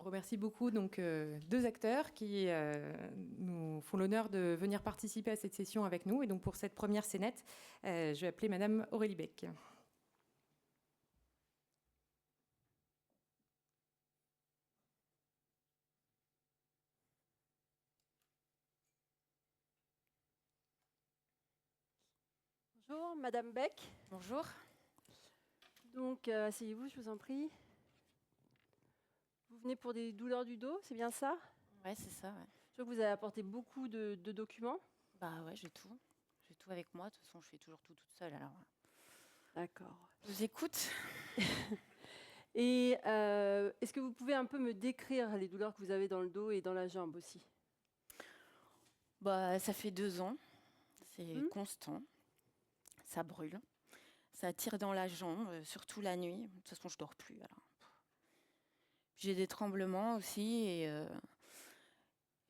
remercie beaucoup donc, deux acteurs qui nous font l'honneur de venir participer à cette session avec nous. Et donc pour cette première scénette, je vais appeler Madame Aurélie Beck. Bonjour, Madame Beck. Bonjour. Donc, asseyez-vous, je vous en prie. Vous venez pour des douleurs du dos, c'est bien ça? Ouais, c'est ça, ouais. Je vois que vous avez apporté beaucoup de documents. Bah ouais, j'ai tout. J'ai tout avec moi. De toute façon, je fais toujours tout toute seule, alors. D'accord. Je vous écoute. Et est-ce que vous pouvez un peu me décrire les douleurs que vous avez dans le dos et dans la jambe aussi? Bah, ça fait 2 ans. C'est constant. Ça brûle. Ça tire dans la jambe, surtout la nuit. De toute façon, je dors plus, alors. J'ai des tremblements aussi et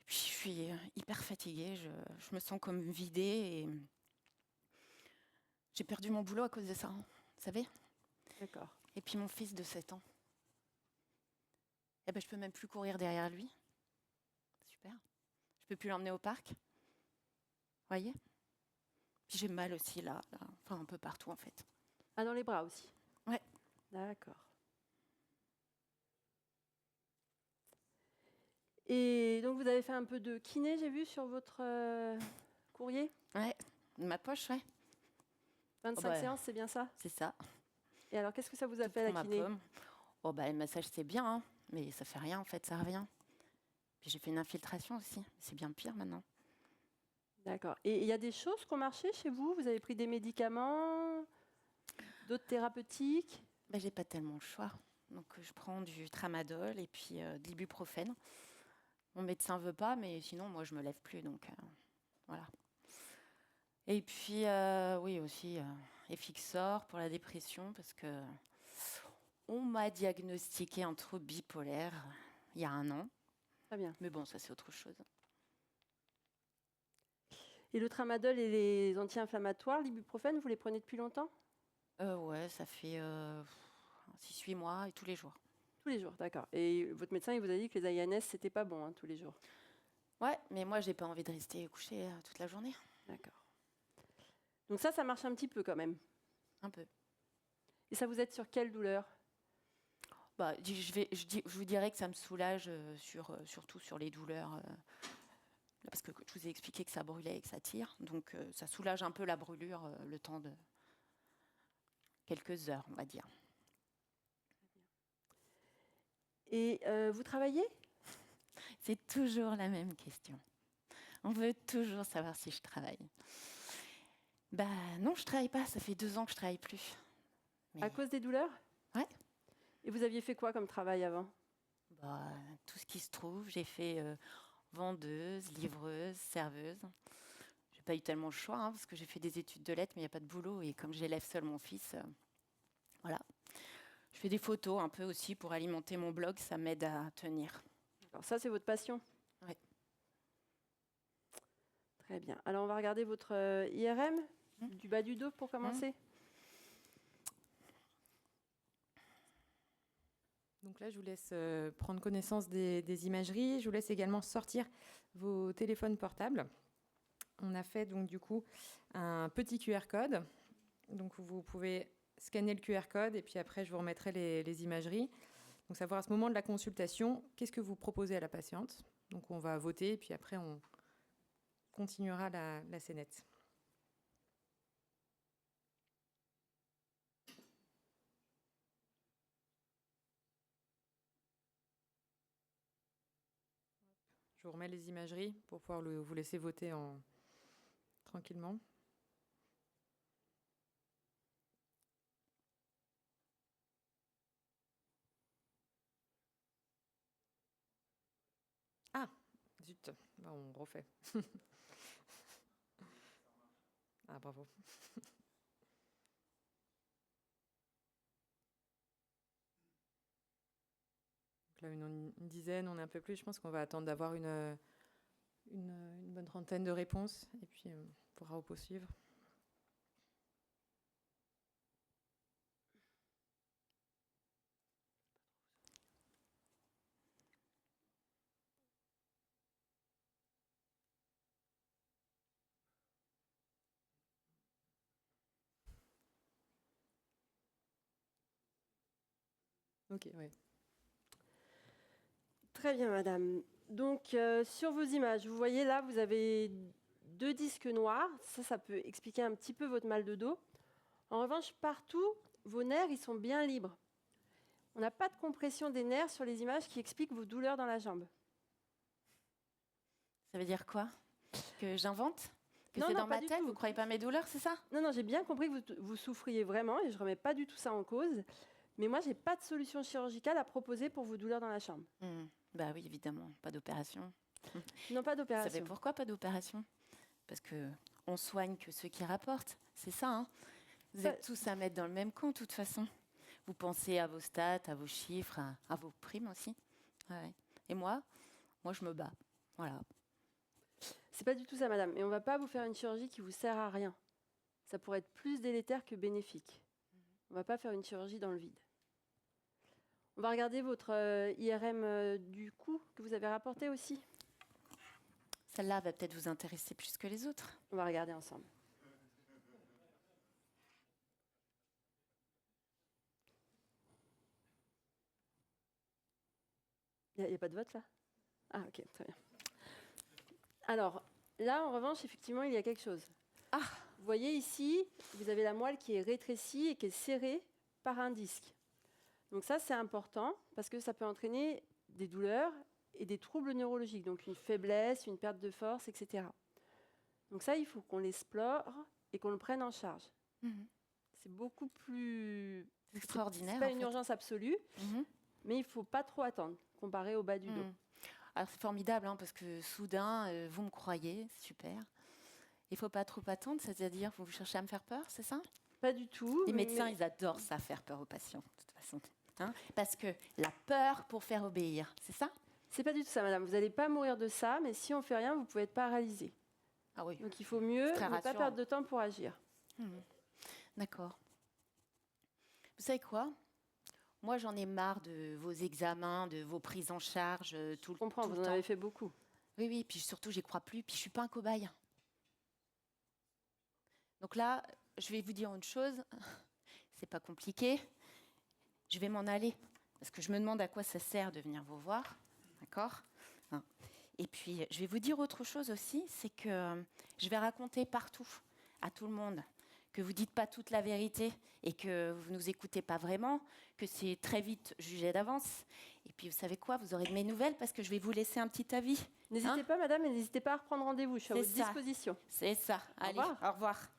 puis je suis hyper fatiguée. Je me sens comme vidée et j'ai perdu mon boulot à cause de ça, hein, vous savez. D'accord. Et puis mon fils de 7 ans. Eh ben, je peux même plus courir derrière lui. Super. Je peux plus l'emmener au parc. Voyez. Puis j'ai mal aussi là, enfin un peu partout en fait. Ah, dans les bras aussi? Ouais. D'accord. Et donc, vous avez fait un peu de kiné, j'ai vu, sur votre courrier? Ouais, ma poche, ouais. 25 bah, séances, c'est bien ça? C'est ça. Et alors, qu'est-ce que ça vous a Tout fait, pour la ma kiné? pomme. Oh bah le massage c'est bien, hein, mais ça fait rien en fait, ça revient. Puis j'ai fait une infiltration aussi, c'est bien pire maintenant. D'accord. Et il y a des choses qui ont marché chez vous? Vous avez pris des médicaments, d'autres thérapeutiques? Bah j'ai pas tellement le choix. Donc je prends du tramadol et puis de l'ibuprofène. Mon médecin veut pas, mais sinon moi je me lève plus, donc voilà. Et puis oui aussi Effixor pour la dépression parce que on m'a diagnostiqué un trouble bipolaire il y a 1 an. Très bien. Mais bon, ça c'est autre chose. Et le tramadol et les anti-inflammatoires, l'ibuprofène, vous les prenez depuis longtemps? Ouais, ça fait 6-8 mois et tous les jours. Tous les jours, d'accord. Et votre médecin, il vous a dit que les INS, c'était pas bon, hein, tous les jours? Ouais, mais moi j'ai pas envie de rester couchée toute la journée. D'accord. Donc ça marche un petit peu quand même. Un peu. Et ça vous aide sur quelle douleur? Bah, je vous dirais que ça me soulage surtout sur les douleurs. Là, parce que je vous ai expliqué que ça brûlait et que ça tire. Donc ça soulage un peu la brûlure le temps de quelques heures, on va dire. Et vous travaillez? C'est toujours la même question. On veut toujours savoir si je travaille. Bah non, je travaille pas. Ça fait 2 ans que je travaille plus. Mais... À cause des douleurs? Ouais. Et vous aviez fait quoi comme travail avant? Bah, tout ce qui se trouve. J'ai fait vendeuse, livreuse, serveuse. J'ai pas eu tellement le choix, hein, parce que j'ai fait des études de lettres, mais il n'y a pas de boulot. Et comme j'élève seul mon fils, voilà. Je fais des photos un peu aussi pour alimenter mon blog. Ça m'aide à tenir. Alors ça, c'est votre passion? Ouais. Très bien. Alors, on va regarder votre IRM du bas du dos pour commencer. Donc là, je vous laisse prendre connaissance des imageries. Je vous laisse également sortir vos téléphones portables. On a fait donc du coup un petit QR code. Donc vous pouvez scanner le QR code et puis après, je vous remettrai les imageries. Donc savoir à ce moment de la consultation, qu'est-ce que vous proposez à la patiente. Donc on va voter et puis après, on continuera la scénette. Je vous remets les imageries pour pouvoir vous laisser voter tranquillement. Ah, zut, bah, on refait. Ah, bravo. Donc là, une dizaine, on est un peu plus. Je pense qu'on va attendre d'avoir une bonne trentaine de réponses et puis on pourra poursuivre. Ok, oui. Très bien, madame. Donc, sur vos images, vous voyez là, vous avez 2 disques noirs. Ça peut expliquer un petit peu votre mal de dos. En revanche, partout, vos nerfs, ils sont bien libres. On n'a pas de compression des nerfs sur les images qui expliquent vos douleurs dans la jambe. Ça veut dire quoi? Que j'invente? Que Non, c'est non, dans pas ma du tête? tout. Vous croyez pas mes douleurs, c'est ça? Non, non, j'ai bien compris que vous souffriez vraiment et je ne remets pas du tout ça en cause. Mais moi, je n'ai pas de solution chirurgicale à proposer pour vos douleurs dans la chambre. Bah oui, évidemment, pas d'opération. Non, pas Vous d'opération. savez pourquoi pas d'opération? Parce que on soigne que ceux qui rapportent. C'est ça, hein? Vous êtes tous à mettre dans le même camp, de toute façon. Vous pensez à vos stats, à vos chiffres, à vos primes aussi. Ouais. Et moi, je me bats. Voilà. C'est pas du tout ça, madame. Et on ne va pas vous faire une chirurgie qui vous sert à rien. Ça pourrait être plus délétère que bénéfique. On ne va pas faire une chirurgie dans le vide. On va regarder votre IRM du cou que vous avez rapporté aussi. Celle-là va peut-être vous intéresser plus que les autres. On va regarder ensemble. Il n'y a pas de vote là? Ah, ok, très bien. Alors, là, en revanche, effectivement, il y a quelque chose. Ah! Vous voyez ici, vous avez la moelle qui est rétrécie et qui est serrée par un disque. Donc ça, c'est important parce que ça peut entraîner des douleurs et des troubles neurologiques, donc une faiblesse, une perte de force, etc. Donc ça, il faut qu'on l'explore et qu'on le prenne en charge. C'est beaucoup plus Extraordinaire. C'est pas en une fait. urgence absolue, mais il ne faut pas trop attendre comparé au bas du dos. Alors c'est formidable, hein, parce que soudain, vous me croyez, c'est super. Il ne faut pas trop attendre, c'est-à-dire vous cherchez à me faire peur, c'est ça? Pas du tout. Les médecins, ils adorent ça, faire peur aux patients, de toute façon. Hein, parce que la peur pour faire obéir, c'est ça? C'est pas du tout ça, madame. Vous n'allez pas mourir de ça, mais si on fait rien, vous pouvez être paralysé. Ah oui. Donc il faut mieux Très ne pas rassurant. perdre de temps pour agir. D'accord. Vous savez quoi? Moi, j'en ai marre de vos examens, de vos prises en charge tout Je comprends, tout vous le en temps. avez fait beaucoup. Oui, puis surtout, j'y crois plus, puis je suis pas un cobaye. Donc là, je vais vous dire une chose, c'est pas compliqué, je vais m'en aller, parce que je me demande à quoi ça sert de venir vous voir, d'accord? Et puis, je vais vous dire autre chose aussi, c'est que je vais raconter partout, à tout le monde, que vous dites pas toute la vérité et que vous nous écoutez pas vraiment, que c'est très vite jugé d'avance. Et puis, vous savez quoi? Vous aurez de mes nouvelles parce que je vais vous laisser un petit avis. N'hésitez pas, madame, et n'hésitez pas à reprendre rendez-vous. Je suis à C'est votre ça. disposition. C'est ça. Allez, revoir. au revoir.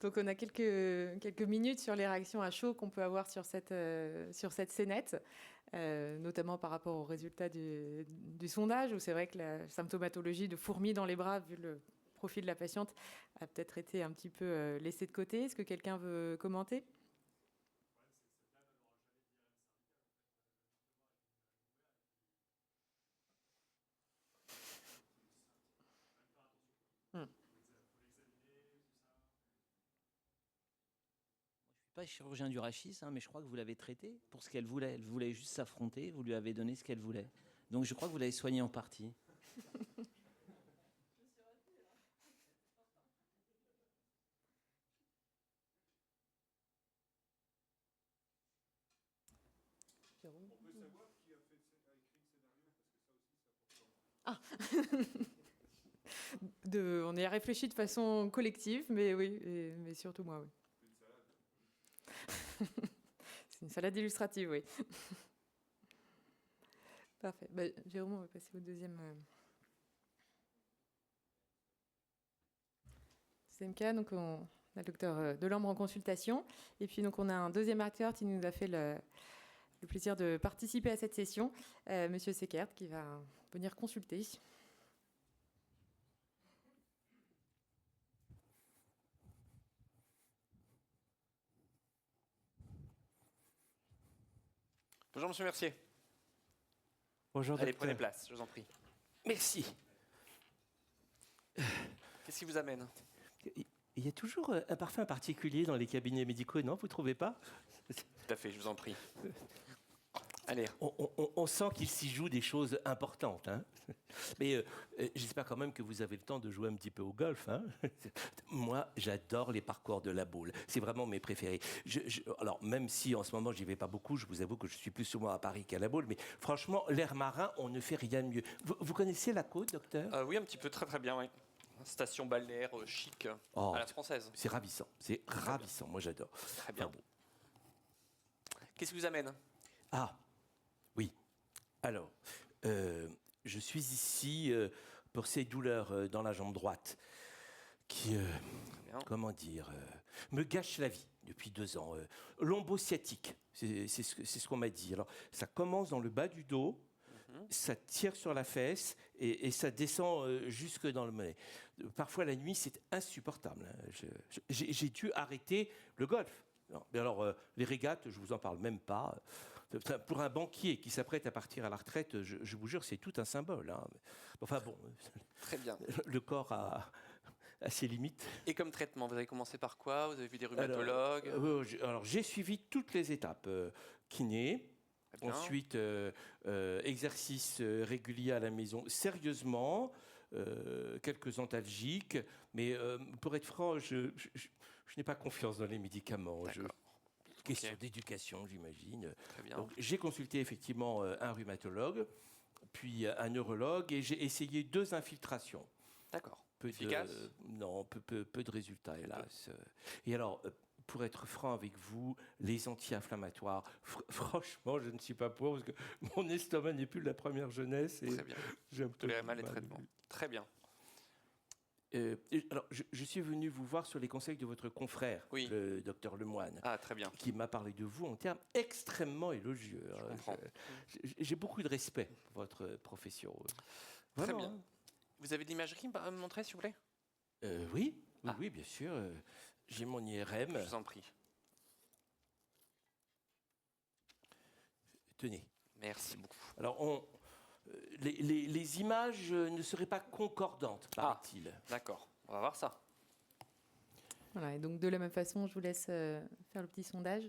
Donc on a quelques minutes sur les réactions à chaud qu'on peut avoir sur cette scénette, notamment par rapport aux résultats du sondage, où c'est vrai que la symptomatologie de fourmis dans les bras, vu le profil de la patiente, a peut-être été un petit peu laissée de côté. Est-ce que quelqu'un veut commenter? Pas chirurgien du rachis, mais je crois que vous l'avez traité pour ce qu'elle voulait. Elle voulait juste s'affronter, vous lui avez donné ce qu'elle voulait. Donc je crois que vous l'avez soignée en partie. On peut savoir qui a écrit le scénario, parce que ça aussi c'est important. On y a réfléchi de façon collective, mais oui, mais surtout moi, oui. C'est une salade illustrative, oui. Parfait. Jérôme, on va passer au deuxième cas. Donc, on a le docteur Delambre en consultation. Et puis, donc, on a un deuxième acteur qui nous a fait le plaisir de participer à cette session, Monsieur Seckert, qui va venir consulter. Bonjour Monsieur Mercier. Bonjour, Allez, docteur. prenez place, je vous en prie. Merci. Qu'est-ce qui vous amène? Il y a toujours un parfum particulier dans les cabinets médicaux, non? Vous ne trouvez pas? Tout à fait, je vous en prie. Allez, On sent qu'il s'y joue des choses importantes, hein. Mais j'espère quand même que vous avez le temps de jouer un petit peu au golf, hein. Moi, j'adore les parcours de la boule. C'est vraiment mes préférés. Alors, même si en ce moment, j'y vais pas beaucoup, je vous avoue que je suis plus souvent à Paris qu'à la boule, mais franchement, l'air marin, on ne fait rien de mieux. Vous connaissez la côte, docteur? oui, un petit peu, très très bien, oui. Station balnéaire chic Oh, à la française. c'est ravissant, c'est ravissant. Moi, j'adore. Très bien. Enfin, bon. Qu'est-ce qui vous amène? Ah, oui. Alors, je suis ici pour ces douleurs dans la jambe droite qui, Très bien. comment dire, me gâchent la vie depuis 2 ans. Lombosciatique, c'est ce qu'on m'a dit. Alors, ça commence dans le bas du dos, ça tire sur la fesse et ça descend jusque dans le mollet. Parfois, la nuit, c'est insupportable, hein. J'ai dû arrêter le golf. Non, mais alors, les régates, je vous en parle même pas. Pour un banquier qui s'apprête à partir à la retraite, je vous jure, c'est tout un symbole, hein. Enfin bon, Très bien. le corps a ses limites. Et comme traitement, vous avez commencé par quoi? Vous avez vu des rhumatologues? Alors, j'ai suivi toutes les étapes. Kiné, Très bien. ensuite exercice régulier à la maison, sérieusement, quelques antalgiques, mais pour être franc, je n'ai pas confiance dans les médicaments. D'accord. Question Ok. d'éducation, j'imagine. Très bien. Donc, j'ai consulté effectivement un rhumatologue, puis un neurologue, et j'ai essayé 2 infiltrations. D'accord. Peu Efficace? non, peu de résultats, hélas. Et alors, pour être franc avec vous, les anti-inflammatoires, franchement, je ne suis pas pour, parce que mon estomac n'est plus de la première jeunesse. Et Très bien. j'ai un Vous peu tolérez du mal les mal. traitements. Très bien. Alors, je suis venu vous voir sur les conseils de votre confrère, Oui. le docteur Lemoine, Ah, très bien. qui m'a parlé de vous en termes extrêmement élogieux. Je comprends. J'ai beaucoup de respect pour votre profession. Très Vraiment, bien. hein. Vous avez de l'imagerie à me montrer, s'il vous plaît? Oui, Ah. oui, bien sûr. J'ai mon IRM. Je vous en prie. Tenez. Merci beaucoup. Alors, les images ne seraient pas concordantes, paraît-il. D'accord. On va voir ça. Voilà, et donc de la même façon, je vous laisse faire le petit sondage.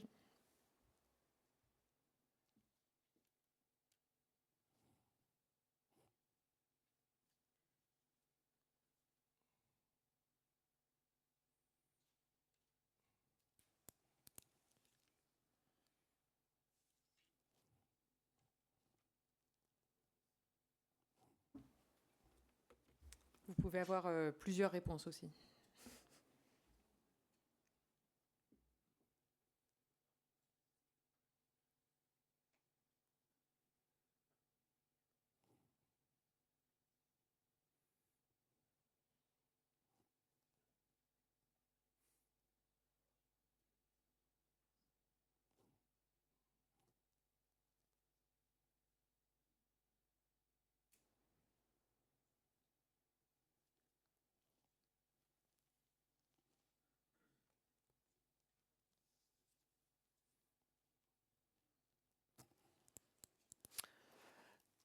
Vous pouvez avoir plusieurs réponses aussi.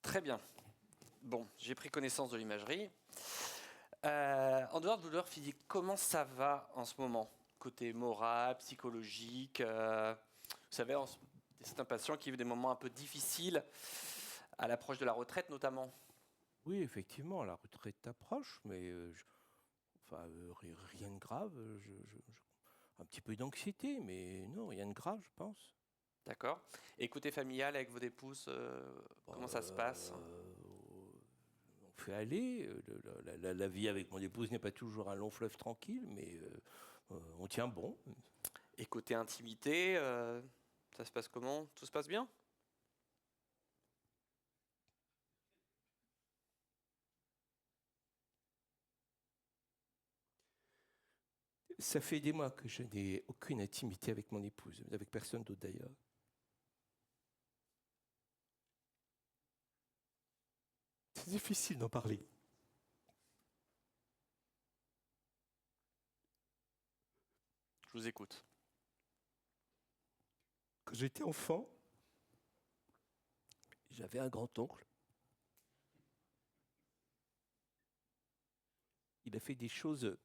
Très bien. Bon, j'ai pris connaissance de l'imagerie. En dehors de douleur physique, comment ça va en ce moment? Côté moral, psychologique. Vous savez, c'est un patient qui vit des moments un peu difficiles à l'approche de la retraite notamment. Oui, effectivement, la retraite approche, mais rien de grave. Un petit peu d'anxiété, mais non, rien de grave, je pense. D'accord. Et côté familial avec votre épouse, comment ça se passe? On fait aller. La vie avec mon épouse n'est pas toujours un long fleuve tranquille, mais on tient bon. Et côté intimité, ça se passe comment? Tout se passe bien? Ça fait des mois que je n'ai aucune intimité avec mon épouse, avec personne d'autre d'ailleurs. C'est difficile d'en parler. Je vous écoute. Quand j'étais enfant, j'avais un grand-oncle. Il a fait des choses.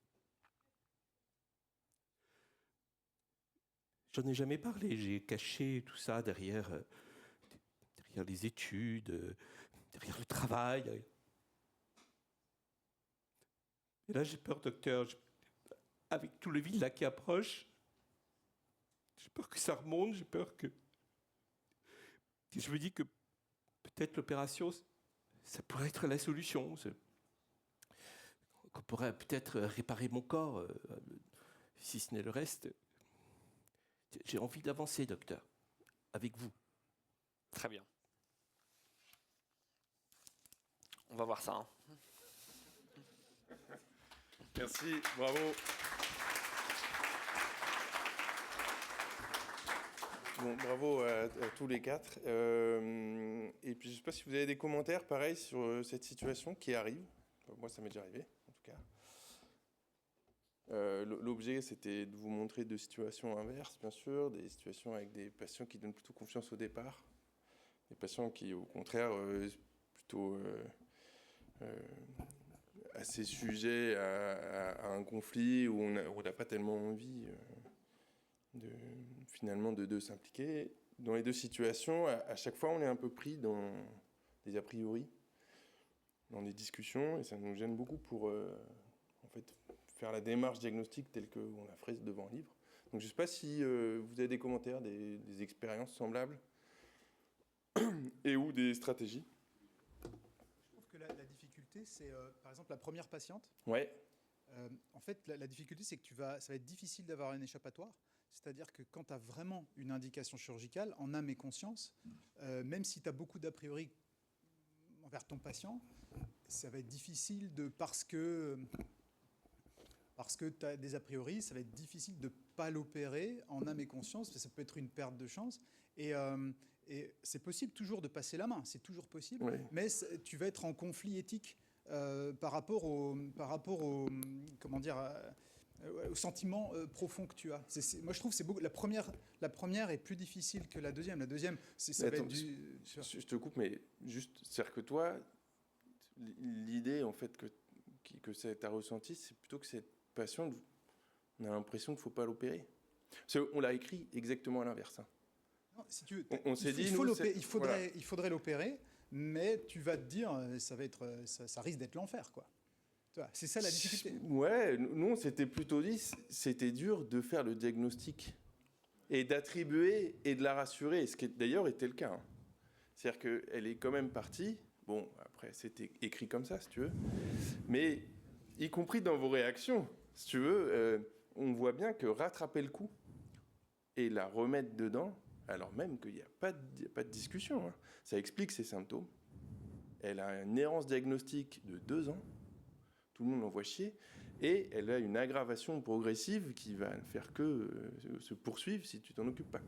J'en ai jamais parlé. J'ai caché tout ça derrière derrière les études, derrière le travail. Et là, j'ai peur, docteur, avec tout le vide là qui approche, j'ai peur que ça remonte, j'ai peur que... Je me dis que peut-être l'opération, ça pourrait être la solution. Qu'on pourrait peut-être réparer mon corps, si ce n'est le reste. J'ai envie d'avancer, docteur, avec vous. Très bien. On va voir ça. Hein. Merci, bravo. Bon, bravo à tous les quatre. Et puis, je ne sais pas si vous avez des commentaires, pareil, sur cette situation qui arrive. Moi, ça m'est déjà arrivé, en tout cas. L'objet, c'était de vous montrer deux situations inverses, bien sûr, des situations avec des patients qui donnent plutôt confiance au départ, des patients qui, au contraire, plutôt assez sujets à un conflit où on n'a pas tellement envie finalement de s'impliquer. Dans les deux situations, à chaque fois, on est un peu pris dans des a priori, dans des discussions, et ça nous gêne beaucoup pour en fait, faire la démarche diagnostique telle qu'on la ferait devant un livre. Donc je ne sais pas si vous avez des commentaires, des expériences semblables, et ou des stratégies. Je trouve que la difficulté, c'est par exemple la première patiente. Ouais. En fait, la difficulté, c'est que ça va être difficile d'avoir un échappatoire. C'est-à-dire que quand tu as vraiment une indication chirurgicale, en âme et conscience, même si tu as beaucoup d'a priori envers ton patient, ça va être difficile parce que tu as des a priori, ça va être difficile de ne pas l'opérer en âme et conscience, ça peut être une perte de chance. Et c'est possible toujours de passer la main, c'est toujours possible, Oui. mais tu vas être en conflit éthique par rapport au comment dire, au sentiment profond que tu as. Moi, je trouve que c'est beaucoup. La première est plus difficile que la deuxième. La deuxième, ça va être du... Je te coupe, mais juste, c'est-à-dire que toi, l'idée, en fait, que tu as ressenti, c'est plutôt que cette patiente, on a l'impression qu'il ne faut pas l'opérer. On l'a écrit exactement à l'inverse. Hein. Non, si tu veux, on s'est dit, il faudrait l'opérer, mais tu vas te dire, ça risque d'être l'enfer, quoi. C'est ça la difficulté. Ouais, nous, on s'était plutôt dit, c'était dur de faire le diagnostic et d'attribuer et de la rassurer, ce qui d'ailleurs était le cas. Hein. C'est-à-dire qu'elle est quand même partie. Bon, après, c'était écrit comme ça, si tu veux. Mais, y compris dans vos réactions, si tu veux, on voit bien que rattraper le coup et la remettre dedans, alors même qu'il n'y a pas de discussion, hein, ça explique ses symptômes. Elle a une errance diagnostique de 2 ans. Tout le monde l'envoie chier, et elle a une aggravation progressive qui va faire que se poursuivre si tu t'en occupes pas.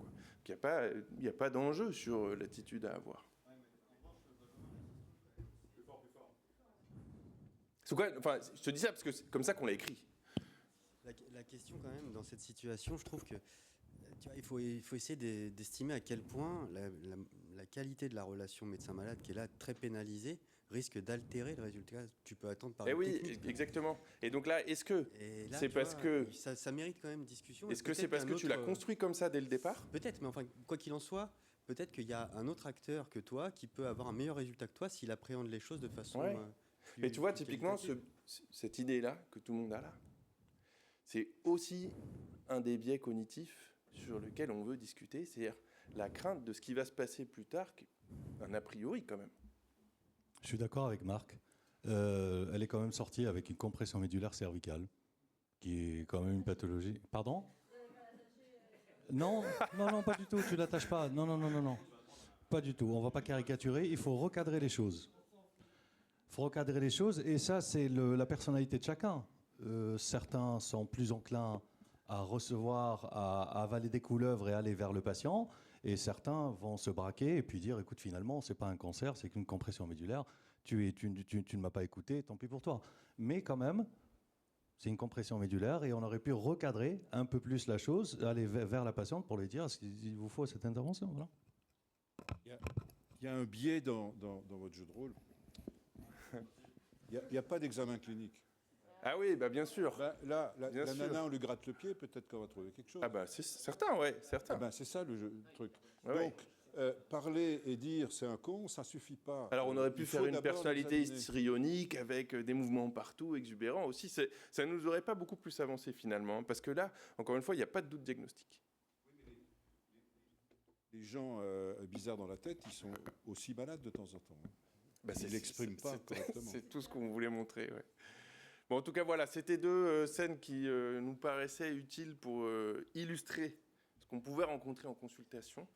Il n'y a pas d'enjeu sur l'attitude à avoir. C'est quoi, enfin, je te dis ça parce que c'est comme ça qu'on l'a écrit. La question quand même, dans cette situation, je trouve que tu vois, il faut essayer d'estimer à quel point la qualité de la relation médecin-malade, qui est là très pénalisée, risque d'altérer le résultat que tu peux attendre par une technique. Oui, exactement. Et donc là, est-ce que c'est parce que... Ça mérite quand même discussion. Est-ce que c'est parce que tu l'as construit comme ça dès le départ ? Peut-être, mais enfin, quoi qu'il en soit, peut-être qu'il y a un autre acteur que toi qui peut avoir un meilleur résultat que toi s'il appréhende les choses de façon... Ouais. Mais tu vois, typiquement, cette idée-là, que tout le monde a là, c'est aussi un des biais cognitifs sur lequel on veut discuter, c'est-à-dire la crainte de ce qui va se passer plus tard, un a priori quand même. Je suis d'accord avec Marc. Elle est quand même sortie avec une compression médulaire cervicale, qui est quand même une pathologie. Pardon ? Non, pas du tout. Tu l'attaches pas. Non. Pas du tout. On va pas caricaturer. Il faut recadrer les choses. Et ça, c'est la personnalité de chacun. Certains sont plus enclins à recevoir, à avaler des couleuvres et aller vers le patient. Et certains vont se braquer et puis dire, écoute, finalement, c'est pas un cancer, c'est qu'une compression médulaire. Tu ne m'as pas écouté, tant pis pour toi. Mais quand même, c'est une compression médulaire et on aurait pu recadrer un peu plus la chose, aller vers la patiente pour lui dire, est-ce qu'il vous faut cette intervention ? Voilà. Il y a un biais dans votre jeu de rôle. Il n'y a pas d'examen clinique. Ah oui, bah bien sûr. Là, la nana, on lui gratte le pied, peut-être qu'on va trouver quelque chose. Ah bah c'est certain, ouais, certain. Ah ben c'est ça le truc. Ouais, donc, Parler et dire c'est un con, ça suffit pas. Alors on aurait pu Il faire faut une d'abord personnalité l'examiner. histrionique avec des mouvements partout, exubérants aussi. Ça ne nous aurait pas beaucoup plus avancé finalement, parce que là, encore une fois, il n'y a pas de doute diagnostique. Les gens bizarres dans la tête, ils sont aussi malades de temps en temps. Bah, Ils l'expriment pas correctement. C'est tout ce qu'on voulait montrer. Ouais. Bon, en tout cas, voilà, c'était deux scènes qui nous paraissaient utiles pour illustrer ce qu'on pouvait rencontrer en consultation.